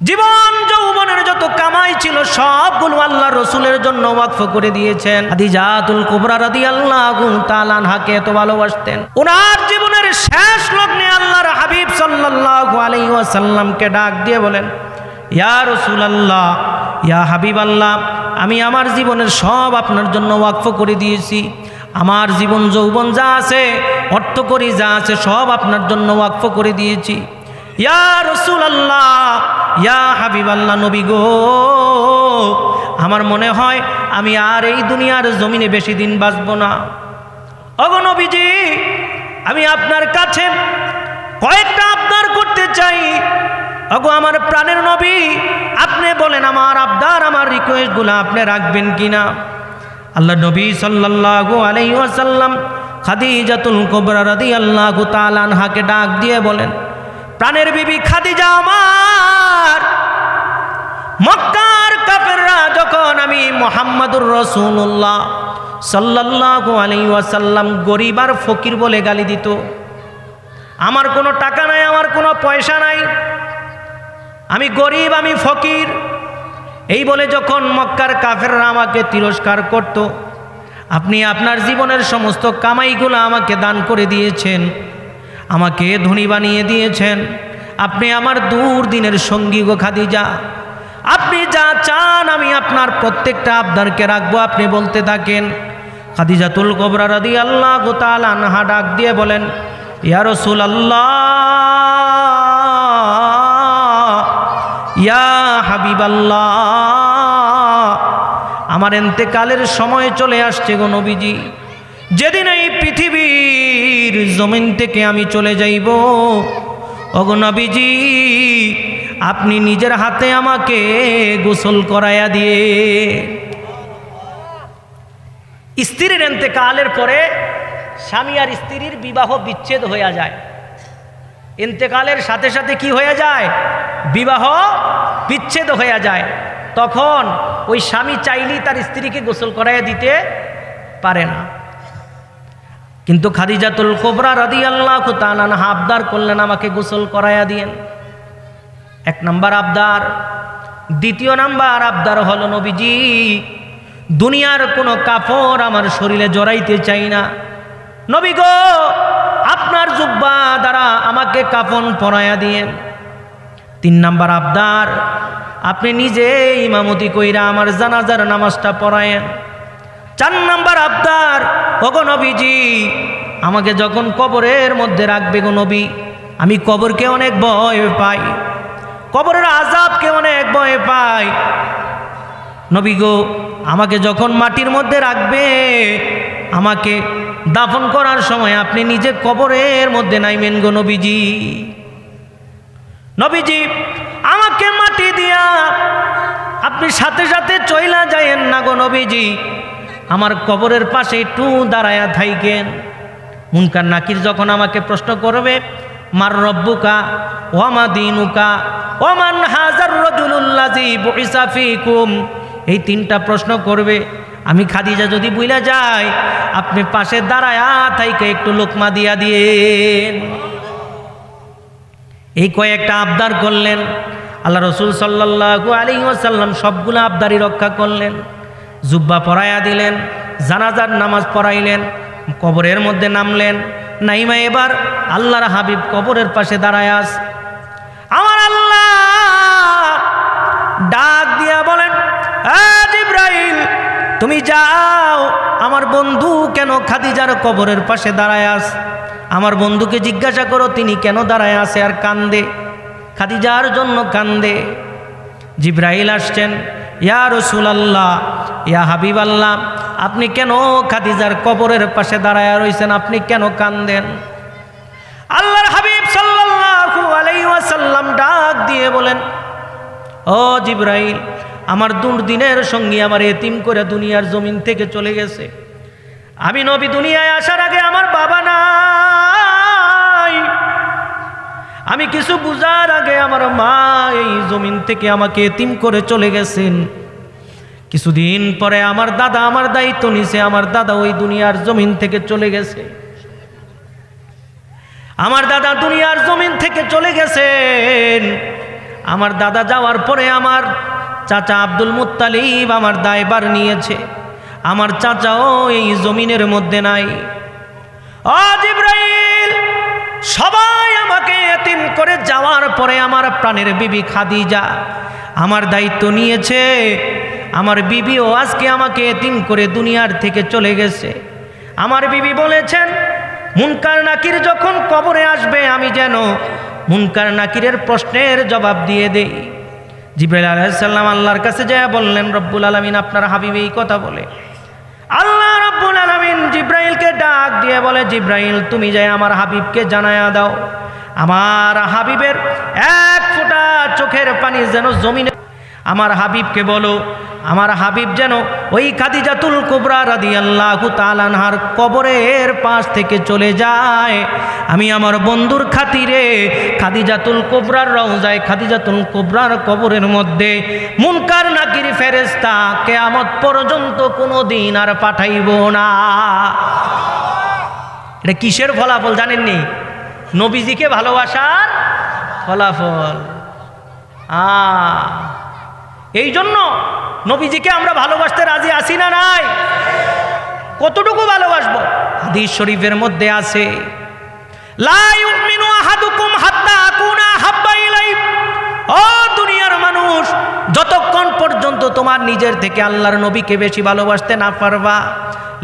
জীবন যৌবনের যত কামাই ছিল সবগুলো আল্লাহ রসুলের জন্য ওয়াকফ করে দিয়েছেন। খাদিজাতুল কুবরা রাদিয়াল্লাহু তাআলা আনহাকে এত ভালোবাসতেন, ওনার জীবনের শেষ লগ্নে আল্লাহর হাবিব সাল্লাল্লাহু আলাইহি ওয়াসাল্লামকে ডাক দিয়ে বলেন, ইয়া রাসূলুল্লাহ, ইয়া হাবিবাল্লাহ, আমি আমার জীবনের সব আপনার জন্য ওয়াকফ করে দিয়েছি। আমার জীবন যৌবন যা আছে, অর্থ করি যা আছে, সব আপনার জন্য ওয়াকফ করে দিয়েছি। ইয়া রাসূলুল্লাহ, ইয়া হাবিবাল্লাহ, নবী গো, আমার মনে হয় আমি আর এই দুনিয়ার জমিনে বেশি দিন বাঁচব না। ওগো নবীজি, আমি আপনার কাছে কয়েকটা আবদার করতে চাই। ওগো আমার প্রাণের নবী, আপনি বলেন আমার আবদার, আমার রিকোয়েস্টগুলো আপনি রাখবেন কিনা। আল্লাহ নবী সাল্লাল্লাহু আলাইহি ওয়াসাল্লাম খাদিজাতুল কুবরা রাদিয়াল্লাহু তাআলা আনহাকে ডাক দিয়ে বলেন, প্রাণের বিবি খাদিজা আমার, মক্কার কাফেররা যখন আমি মুহাম্মাদুর রাসূলুল্লাহ সাল্লাল্লাহু আলাইহি ওয়াসাল্লাম গরিব আর ফকির বলে গালি দিত, আমার কোনো টাকা নাই, আমার কোনো পয়সা নাই, আমি গরিব, আমি ফকির, এই বলে যখন মক্কার কাফেররা আমাকে তিরস্কার করত, আপনি আপনার জীবনের সমস্ত কামাইগুলো আমাকে দান করে দিয়েছেন, আমাকে ধনী বানিয়ে দিয়েছেন। আপনি আমার দুর্দিনের সঙ্গী গো খাদিজা, আপনি যা চান আমি আপনার প্রত্যেকটা আবদারকে রাখবো, আপনি বলতে থাকেন। খাদিজাতুল কুবরা রাদিয়াল্লাহু তাআলা আনহা ডাক দিয়ে বলেন, ইয়া রাসূলুল্লাহ, ইয়া হাবিবাল্লাহ, আমার ইন্তেকালের সময় চলে আসছে গো নবীজি। যেদিন এই পৃথিবীর জমিন থেকে আমি চলে যাইব, ওগো নবীজি, আপনি নিজের হাতে আমাকে গোসল করাইয়া দিয়ে। স্ত্রীর ইন্তেকালের পরে স্বামী আর স্ত্রীর বিবাহ বিচ্ছেদ হয়ে যায়। ইন্তেকালের সাথে সাথে কি হয়ে যায়? বিবাহ বিচ্ছেদ হয়ে যায়। তখন ওই স্বামী চাইলেই তার স্ত্রীকে গোসল করাইয়া দিতে পারে না। কিন্তু খাদিজাতুল কুবরা রাদিয়াল্লাহু তাআলা আনহা আবদার করলেন, আমাকে গোসল করাইয়া দিয়েন। এক নাম্বার আবদার। দ্বিতীয় নাম্বার আবদার হলো, নবীজি, দুনিয়ার কোনো কাপড় আমার শরীরে জড়াইতে চাই না, নবী গো, আপনার জুব্বা দ্বারা আমাকে কাফন পরাইয়া দিয়েন। তিন নাম্বার আবদার, আপনি নিজে ইমামতি কইরা আমার জানাজার নামাজটা পড়ায়েন। চার নাম্বার আবদার, ওগো নবীজি, আমাকে যখন কবরের মধ্যে রাখবে গো নবী, আমি কবরকে অনেক ভয় পাই, কবরের আযাবকে অনেক ভয় পাই। নবী গো, আমাকে যখন মাটির মধ্যে রাখবে, আমাকে দাফন করার সময় আপনি নিজে কবরের মধ্যে নাইবেন গো নবীজি। নবীজি, আমাকে মাটি দিয়া আপনি সাথে সাথে চইলা যায়েন না গো নবীজি, আমার কবরের পাশে একটু দাঁড়ায়া থাইকেন। মুনকার নাকির যখন আমাকে প্রশ্ন করবে, মার রব্বুকা ওয়া মা দীনুকা ওয়া মান হাযার রাজুলুল্লাযী বুইসা ফীকুম, এই তিনটা প্রশ্ন করবে, আমি খাদিজা যদি বুইলা যাই, আপনি পাশে দাঁড়ায়া থাইকে একটু লোকমা দিয়া দিয়েন। এই কয়েকটা আবদার করলেন। আল্লাহ রসুল সাল্লাল্লাহু আলাইহি ওয়াসাল্লাম সবগুলো আবদারি রক্ষা করলেন। জুব্বা পরাইয়া দিলেন, জানাজার নামাজ পড়াইলেন, কবরের মধ্যে নামলেন। নাইমা এবার আল্লাহর হাবিব কবরের পাশে দাঁড়ায় আস। আমার আল্লাহ ডাক দিয়া বলেন, জিবরাইল, তুমি যাও, আমার বন্ধু কেন খাদিজার কবরের পাশে দাঁড়ায় আস, আমার বন্ধুকে জিজ্ঞাসা করো তিনি কেন দাঁড়ায় আছে আর কান্দে, খাদিজার জন্য কান্দে। জিবরাইল আসছেন, ইয়া রাসূলুল্লাহ, ইয়া হাবিবাল্লাহ, আপনি কেন খাদিজার কবরের পাশে দাঁড়ায় রইছেন, আপনি কেন কান্দেন? আল্লাহর হাবিব সাল্লাল্লাহু আলাইহি ওয়াসাল্লাম ডাক দিয়ে বলেন, ও জিবরাইল, আমার দুর্দিনের সঙ্গী আমার এতিম করে দুনিয়ার জমিন থেকে চলে গেছে। আমি নবী দুনিয়ায় আসার আগে আমার বাবা নাই, আমি কিছু বুঝার আগে আমার মা এই জমিন থেকে আমাকে এতিম করে চলে গেছেন। কিছুদিন পরে আমার দাদা আমার দায়িত্ব নিছে, আমার দাদা ওই দুনিয়ার জমিন থেকে চলে গেছে। আমার দাদা দুনিয়ার জমিন থেকে চলে গেছেন, আমার দাদা যাওয়ার পরে আমার চাচা আব্দুল মুত্তালিব আমার দায়ভার নিয়েছে, আমার চাচাও এই জমিনের মধ্যে নাই। ও জিবরাইল, সবাই আমাকে এতিম করে যাওয়ার পরে আমার প্রাণের বিবি খাদিজা আমার দায়িত্ব নিয়েছে। আমার বিবিও আজকে আমাকে এতিম করে দুনিয়ার থেকে চলে গেছে। আমার বিবি বলেছেন মুনকার নাকির যখন কবরে আসবে আমি যেন মুনকার নাকিরের প্রশ্নের জবাব দিয়ে দেই। জিবরাইল আলাইহিস সালাম আল্লাহর কাছে যায় বললেন, রব্বুল আলামিন আপনার হাবিব এই কথা বলে। আল্লাহ রব্বুল আলামিন জিবরাইলকে ডাক দিয়ে বলে, জিবরাইল তুমি যাই আমার হাবিবকে জানায়া দাও, আমার হাবিবের এক ফোঁটা চোখের পানি যেন জমিনে, আমার হাবিবকে বলো আমার হাবিব যেন ওই খাদিজাতুল কুবরা রাদিয়াল্লাহু তাআলা আনহার কবরের পাশ থেকে চলে যায়। আমি আমার বন্ধুর খাতিরে খাদিজাতুল কুবরার রওজায় খাদিজাতুল কুবরার কবরের মধ্যে মুনকার নাকির ফেরেশতা কিয়ামত পর্যন্ত কোনো দিন আর পাঠাইব না। এটা কিসের ফলাফল জানেননি? নবীজিকে ভালোবাসার ফলাফল। এই জন্য নবীজিকে আমরা ভালোবাসতে রাজি আছি না নাই? কতটুকু ভালোবাসবো? হাদিস শরীফের মধ্যে আছে, লা ইউমিনু আহাদুকুম হাত্তা আকুনা হাব্বা ইলাইহি। ও দুনিয়ার মানুষ, যতক্ষণ পর্যন্ত তোমার নিজের থেকে আল্লাহর নবীকে বেশি ভালোবাসতে না পারবা,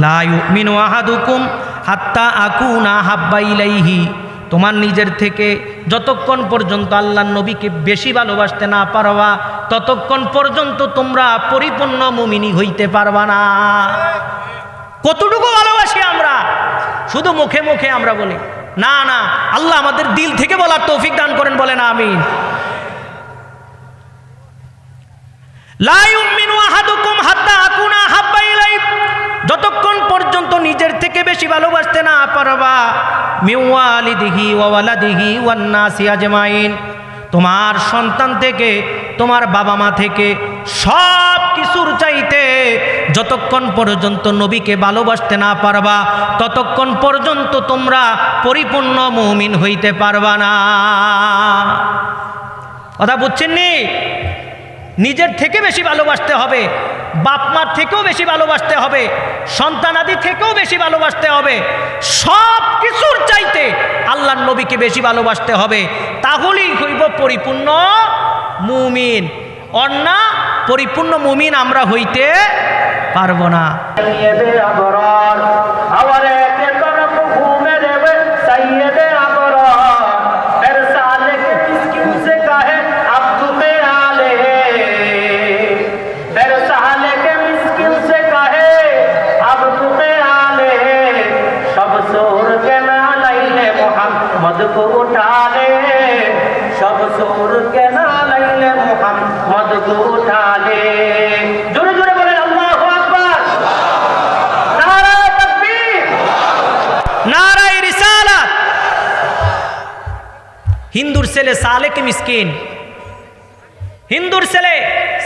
লা ইউমিনু আহাদুকুম হাত্তা আকুনা হাব্বা ইলাইহি, তোমার নিজের থেকে যতক্ষণ পর্যন্ত আল্লাহর নবীকে বেশি ভালোবাসতে না পারবা ততক্ষণ পর্যন্ত তোমরা পরিপূর্ণ মুমিনি হইতে পারবা না। কতটুকু ভালোবাসি আমরা? শুধু মুখে মুখে আমরা বলি না, না, আল্লাহ আমাদের দিল থেকে বলার তৌফিক দান করেন, বলেন আমিন। লা ইউমিনু আহাদুকুম হাত্তা আকুনা হাব্বা ইলাইহি, যতক্ষণ পর্যন্ত নিজের থেকে বেশি ভালোবাসতে না পারবা, মিওয়ালিদিহি ওয়া ওয়ালাদিহি ওয়ান নাসি আজমাইন, তোমার সন্তান থেকে তোমার বাবা মা থেকে সব কিছুর চাইতে যতক্ষণ পর্যন্ত নবীকে ভালোবাসতে না পারবা ততক্ষণ পর্যন্ত তোমরা পরিপূর্ণ মুমিন হইতে পারবা না। কথা বুঝছেননি? নিজের থেকে বেশি ভালোবাসতে হবে, বাপ মার থেকেও বেশি ভালোবাসতে হবে, সন্তানাদি থেকেও বেশি ভালোবাসতে হবে, সব কিছুর চাইতে আল্লাহর নবীকে বেশি ভালোবাসতে হবে, তাহলেই হইব পরিপূর্ণ মুমিন। অন্যা পরিপূর্ণ মুমিন আমরা হইতে পারবো না। को उठा ले, सब सूर के नालैले मोहम्मद को उठा ले। जोरे जोरे बोले अल्लाहु अकबर, नारा तकबीर, नारा रिसालत। हिंदुर ছেলে সালেক মিসকিন, হিন্দুর ছেলে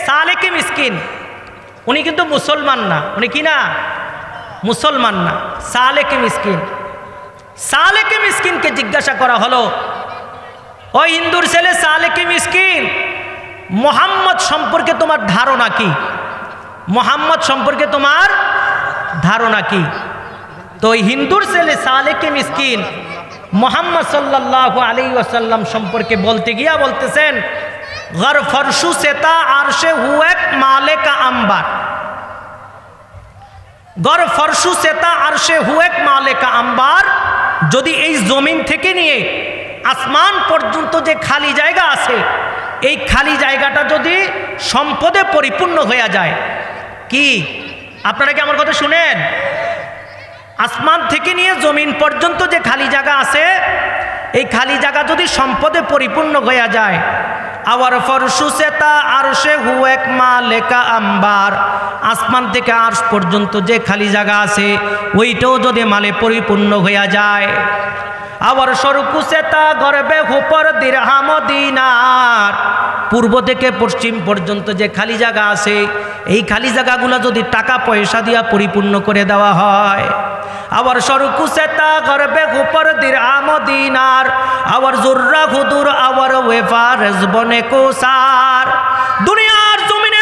সালেক মিসকিন, উনি কিন্তু মুসলমান না, উনি কি না? মুসলমান না, সালেক মিসকিন। সালেক মিসকিনকে জিজ্ঞাসা করা হলো, ও হিন্দুর ছেলে সালেক মিসকিন, মোহাম্মদ সম্পর্কে তোমার ধারণা কি? মোহাম্মদ সম্পর্কে তোমার ধারণা কি? তো ওই হিন্দুর ছেলে সালেক মিসকিন মোহাম্মদ সাল্লাল্লাহু আলাইহি ওয়াসাল্লাম সম্পর্কে বলতে গিয়া বলতেছেন, গর ফরশু সেতা আরশে হুয়েক মালেকা আম্বার, গর ফরশু সেতা আরশে হুয়েক মালেকা আম্বার। যদি এই জমিন থেকে নিয়ে আসমান পর্যন্ত যে খালি জায়গা আছে, এই খালি জায়গাটা যদি সম্পদে পরিপূর্ণ হয়ে যায়, কি আপনারা কি আমার কথা শুনেন? আসমান থেকে নিয়ে জমিন পর্যন্ত যে খালি জায়গা আছে, এই খালি জায়গা যদি সম্পদে পরিপূর্ণ হয়ে যায়, আওয়ার ফরশু সেতা আরশে হুয়েক মালেকা আম্বার, আসমান থেকে আরশ পর্যন্ত যে খালি জায়গা আছে ওইটাও যদি মালে পরিপূর্ণ হয়ে যায়, আবার সরকু সেতা গর্বে হুপর দিরহাম দিনার, পূর্ব থেকে পশ্চিম পর্যন্ত যে খালি জায়গা আছে এই খালি জায়গাগুলো যদি টাকা পয়সা দিয়া পরিপূর্ণ করে দেওয়া হয়, আবার সরকু সেতা গরবে উপর দির আমদিনার আবার জুররা হুদুর আবার ওয়েফারেজ বনে কোসার। দুনিয়ার জমিনে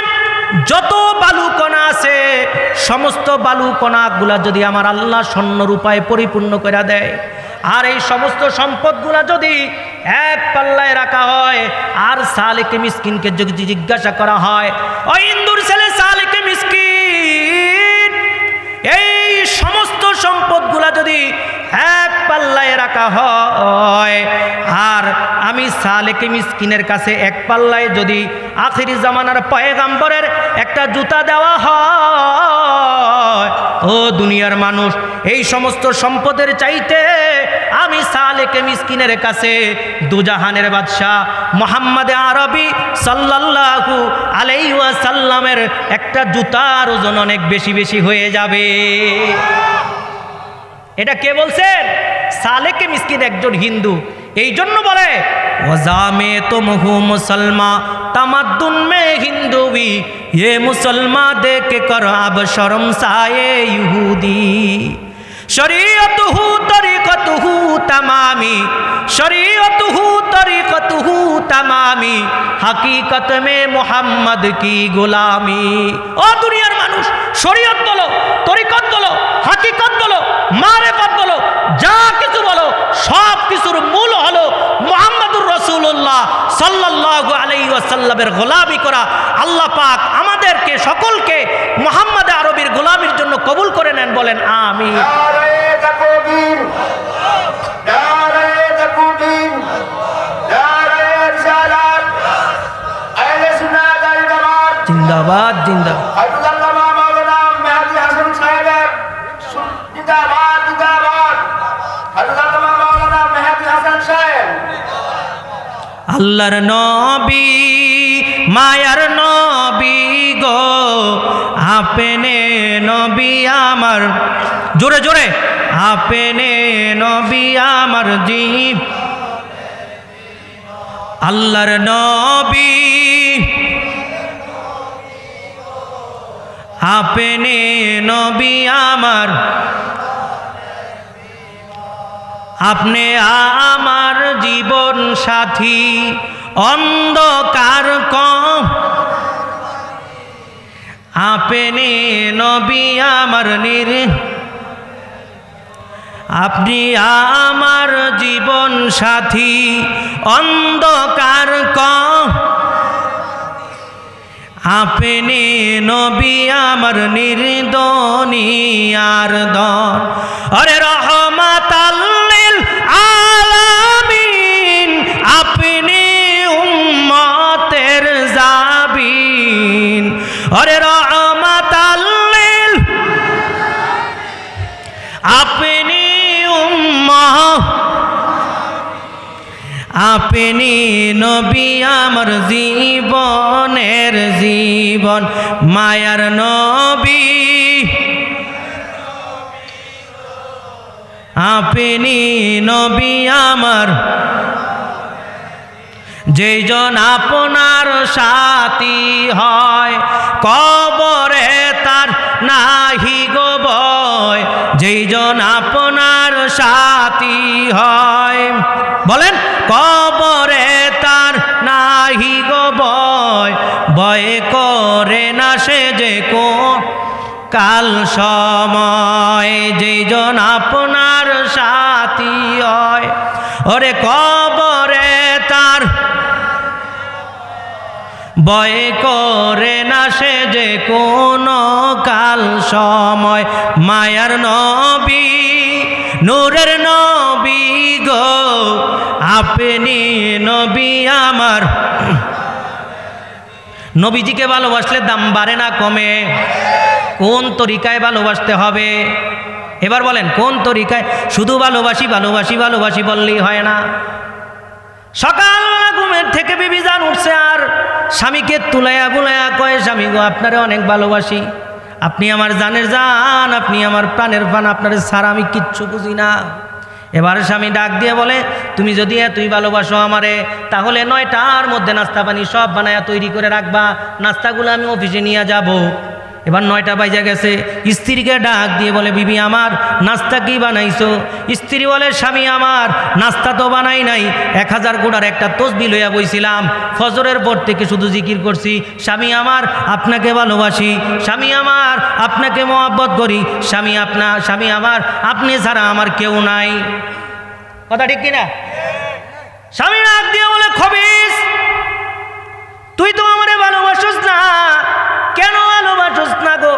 যত বালুকণা আছে সমস্ত বালুকণাগুলা যদি আমার আল্লাহ স্বর্ণ রূপায় পরিপূর্ণ করে দেয়, আর এই সমস্ত সম্পদগুলা যদি এক পাল্লায় রাখা হয়, আর সালেকে মিসকিনকে যদি জিজ্ঞাসা করা হয়, ও ইন্দুর ছেলে সালেকে মিসকিন, এই সমস্ত সম্পদগুলা যদি এক পাল্লায় রাখা হয়, আর আমি সালেকে মিসকিনের কাছে এক পাল্লায় যদি আখিরি জামানার পয়গাম্বরের একটা জুতা দেওয়া হয়, ও দুনিয়ার মানুষ, এই সমস্ত সম্পদের চাইতে আমি সালেকে মিসকিনের কাছে দুজাহানের বাদশাহ মুহাম্মদ আরবি সাল্লাল্লাহু আলাইহি ওয়াসাল্লামের একটা জুতার ওজন অনেক বেশি বেশি হয়ে যাবে। এটা কে বলছেন? সালেকে মিসকিন একজন হিন্দু। এই জন্য বলে ওয়াজামে তুমহু মুসলমা তামাদ্দুন মে হিন্দুই, ये मुसलमान देख कर अब शर्मसाए यहूदी। शरीयतहु तरीक़तहु तमामी, शरीयतहु तरीक़तहु तमामी, हकीकत में मोहम्मद की गुलामी। ओ दुनियार मानुष, शरीयत बोलो, तरीक़त बोलो, हकीकत बोलो, मारिफत बोलो, जा किछु बोलो, सब किछुर मूल हलो मुहम्मदुर रसूलुल्लाह সাল্লাল্লাহু আলাইহি ওয়াসাল্লামের গোলামি করা। আল্লাহ পাক আমাদেরকে সকলকে মুহাম্মদ আরবির গোলামির জন্য কবুল করে নেন, বলেন আমিন। জিন্দাবাদ জিন্দাবাদ। আল্লাহর নবী মায়ার নবী গো, আপনে নবী আমার, জোরে জোরে, আপনে নবী আমার জীব। আল্লাহর নবী আপনে নবী আমার, আপনি আমার জীবন সাথী, অন্ধকার কম আপনি নবী আমার আপনি আমার জীবন সাথী, অন্ধকার কম আপনি নবী আমার নির্দনিয়ার দন। আরে রহমাতাল লিল আলামিন, আপনি উম্মতের জাবিন। আরে রহমাতাল লিল, আপনি উম্মত, আপনি নবী আমার জীবনের জীবন, মায়ার নবী আপনি নবী আমার। যেজন আপনার সাথী হয় কবরে তার নাহি গো ভয়, যেজন আপনার সাথী হয়, বলেন কবরে তার নাহি গো ভয়, ভয় করে না সে যে কোন কাল সময়, যেজন আপনার সাথী হয়, ওরে কবরে তার ভয় করে না সে যে কোনো কাল সময়। মায়ার নবী নূরের নবী গো, আপনি নবী আমার। নবীজিকে ভালোবাসলে দাম বাড়ে না কমে? কোন তরিকায় ভালোবাসতে হবে? এবার বলেন কোন তরিকায়? শুধু ভালোবাসি ভালোবাসি ভালোবাসি বললেই হয় না। সকালবেলা ঘুমের থেকে বিবি জান উঠছে আর স্বামীকে তুলাইয়া বুলাইয়া কয়, স্বামী গো আপনারে অনেক ভালোবাসি, আপনি আমার জানের জান, আপনি আমার প্রাণের প্রাণ, আপনারে ছাড়া আমি কিচ্ছু বুঝি না। এবার স্বামী ডাক দিয়ে বলে, তুমি যদি এতই ভালোবাসো আমারে, তাহলে 9টার মধ্যে নাস্তা পানি সব বানায়া তৈরি করে রাখবা, নাস্তাগুলো আমি অফিসে নিয়ে যাব। এবার 9টা বাজে গেছে, স্ত্রীকে ডাক দিয়ে বলে, বিবি আমার নাস্তা কি বানাইছো? স্ত্রী বলে, স্বামী আমার নাস্তা তো বানাই নাই, 1000 গুণার একটা তসবিহ লইয়া বইছিলাম, ফজরের পর থেকে শুধু জিকির করছি। স্বামী আমার আপনাকে ভালোবাসি, স্বামী আমার আপনাকে মহব্বত করি, স্বামী আমার আপনি ছাড়া আমার কেউ নাই। কথা ঠিক কিনা? স্বামী ডাক দিয়ে বলে, খবিস তুই তো আমারে ভালোবাসোস না, কেন ভালোবাসোস না গো?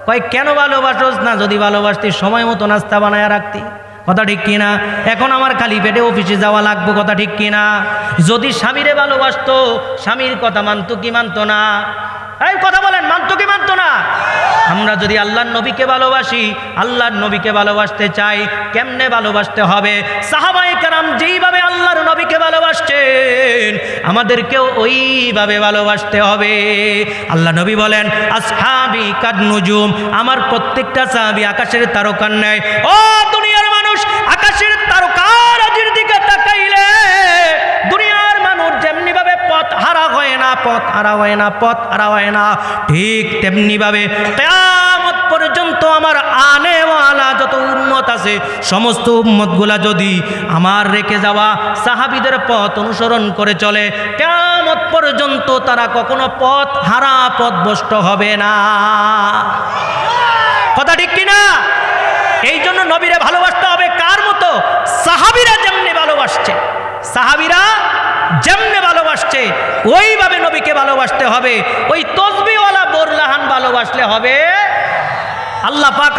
কয় কেন ভালোবাসোস না? যদি ভালোবাসতি সময় মতো নাস্তা বানায়া রাখতি। কথা ঠিক কিনা? এখন আমার খালি পেটে অফিসে যাওয়া লাগবে। কথা ঠিক কিনা? যদি স্বামীরে ভালোবাসতো, স্বামীর কথা মানতো কি মানতো না? এই কথা বলেন, মানতো কি মানতো না? আমরা যদি আল্লাহর নবীকে ভালোবাসি, আল্লাহর নবীকে ভালোবাসতে চাই, কেমনে ভালোবাসতে হবে? সাহাবায়ে কেরাম যেইভাবে আল্লাহর নবীকে ভালোবাসছেন, আমাদেরকেও ওইভাবে ভালোবাসতে হবে। আল্লাহ নবী বলেন, আসহাবি কান্নুজুম, আমার প্রত্যেকটা সাহাবী আকাশের তারকার ন্যায়। ও দুনিয়ার মানুষ, আকাশের তারকারাজির দিকে তাকাইলে দুনিয়ার মানুষ যেমনি ভাবে পথ হারা হয় না, ঠিক তেমনি ভাবে কিয়ামত পর্যন্ত আমার আনেওয়ালা যত উম্মত আছে, সমস্ত উম্মতগুলা যদি আমার রেখে যাওয়া সাহাবীদের পথ অনুসরণ করে চলে, কিয়ামত পর্যন্ত তারা কখনো পথ হারা, পথভ্রষ্ট হবে না। কথা ঠিক কিনা? এই জন্য নবীরে ভালোবাসতে হবে কার মতো? সাহাবীরা যেমনি ভালোবাসছে, সাহাবীরা যেমনে ভালোবাসছে ওইভাবে নবীকে ভালোবাসতে হবে। ওই তসবিহওয়ালা বোরলাহান ভালোবাসলে হবে? আল্লাহ পাক